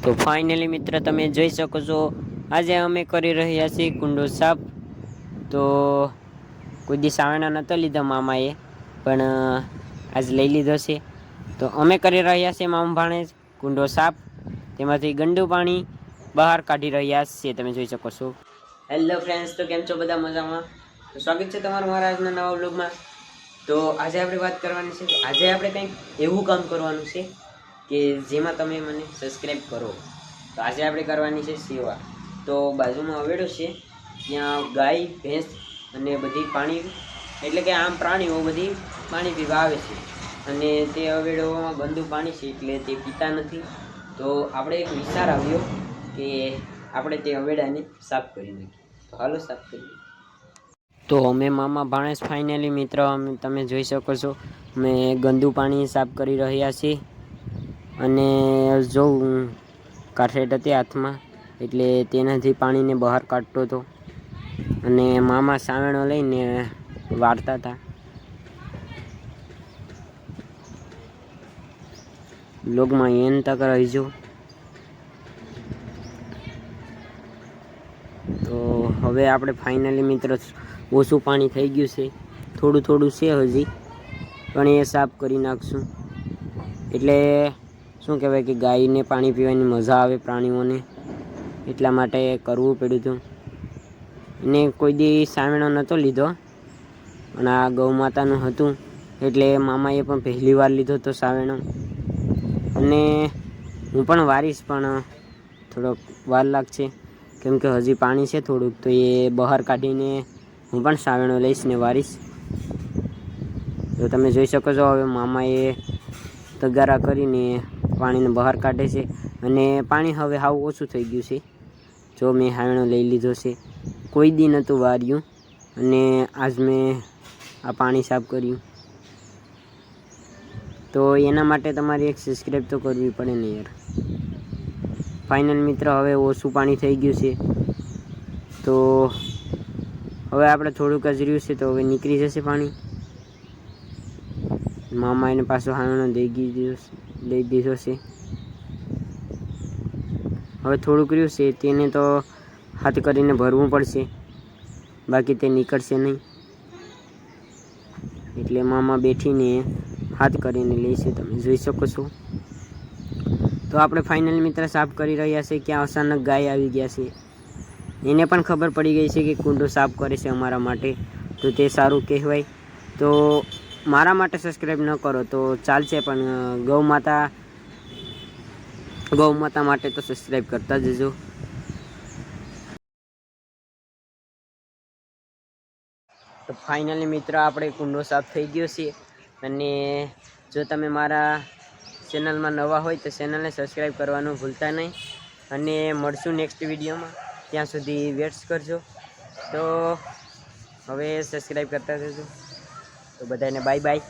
તો ફાઇનલી મિત્ર તમે જોઈ શકો છો, આજે અમે કરી રહ્યા છીએ કુંડો સાફ. તો કોઈ દી સાવણા નહોતો લીધો મામાએ, પણ આજ લઈ લીધો છે. તો અમે કરી રહ્યા છીએ મામા ભાણે કુંડો સાફ, તેમાંથી ગંદુ પાણી બહાર કાઢી રહ્યા છીએ, તમે જોઈ શકો છો. હેલો ફ્રેન્ડ્સ, તો કેમ છો બધા? મજામાં? તો સ્વાગત છે તમારું મારા આજના નવા વ્લોગમાં. તો આજે આપણે વાત કરવાની છે, આજે આપણે કંઈક એવું કામ કરવાનું છે કે જેમાં તમે મને સબસ્ક્રાઈબ કરો. તો આજે આપણે કરવાની છે સેવા. તો બાજુમાં હવેડો છે, ત્યાં ગાય ભેંસ અને બધી પાણી એટલે કે આમ પ્રાણીઓ બધી પાણી પીવા આવે છે, અને તે હવેડોમાં ગંદુ પાણી છે એટલે તે પીતા નથી. તો આપણે એક વિચાર આવ્યો કે આપણે તે હવેડાને સાફ કરી નાખીએ. તો હાલો સાફ કરીએ. તો અમે મામા ભાણેજ ફાઇનલી મિત્ર તમે જોઈ શકો છો, અમે ગંદુ પાણી સાફ કરી રહ્યા છીએ. અને જોઉં કાઠેડ હતી હાથમાં, એટલે તેનાથી પાણીને બહાર કાઢતો હતો. અને મામા સાવેણો લઈને વાળતા હતા. લોગમાં એન તક રહીજો. તો હવે આપણે ફાઇનલી મિત્ર ઓછું પાણી થઈ ગયું છે, થોડું થોડું છે હજી, પણ એ સાફ કરી નાખશું. એટલે શું કહેવાય કે ગાયને પાણી પીવાની મજા આવે, પ્રાણીઓને, એટલા માટે કરવું પડ્યું હતું. એને કોઈ દી સાવેણો નહોતો લીધો, અને આ ગૌ માતાનું હતું, એટલે મામાએ પણ પહેલી વાર લીધો હતો સાવેણો. અને હું પણ વારીશ, પણ થોડોક વાર લાગશે, કેમ કે હજી પાણી છે થોડુંક, તો એ બહાર કાઢીને હું પણ સાવેણો લઈશ ને વારીશ. તો તમે જોઈ શકો છો, હવે મામાએ તગારા કરીને પાણીને બહાર કાઢે છે, અને પાણી હવે હાવ ઓછું થઈ ગયું છે. જો મેં સાવેણો લઈ લીધો છે, કોઈ દી નહોતું વાર્યું, અને આજ મેં આ પાણી સાફ કર્યું. તો એના માટે તમારે એક સબસ્ક્રાઈબ તો કરવી પડે ને યાર. ફાઇનલ મિત્ર હવે ઓછું પાણી થઈ ગયું છે, તો હવે આપણે થોડુંક જ રહ્યું છે, તો હવે નીકળી જશે પાણી. મામા એને પાછો સાવેણો દઈ દીધો છે. હવે થોડુંક રહ્યું છે, તેને તો હાથ કરીને ભરવું પડશે, બાકી તે નીકળશે નહીં. એટલે મામા બેઠીને હાથ કરીને લેશે, તમે જોઈ શકો છો. તો આપણે ફાઇનલ મિત્ર સાફ કરી રહ્યા છે, કે અચાનક ગાય આવી ગયા છે. એને પણ ખબર પડી ગઈ છે કે કુંડો સાફ કરે છે અમારા માટે, તો તે સારું કહેવાય. તો મારા માટે સબસ્ક્રાઈબ ન કરો તો ચાલશે, પણ ગૌ માતા માટે તો સબસ્ક્રાઈબ કરતા જજો. તો ફાઇનલી મિત્ર આપણે કુંડો સાફ થઈ ગયો છે. અને જો તમે મારા ચેનલમાં નવા હોય તો ચેનલને સબસ્ક્રાઈબ કરવાનું ભૂલતા નહીં. અને મળશું નેક્સ્ટ વિડીયોમાં, ત્યાં સુધી વેટ્સ કરજો. તો હવે સબસ્ક્રાઈબ કરતા જજો. તો બધાને બાય બાય.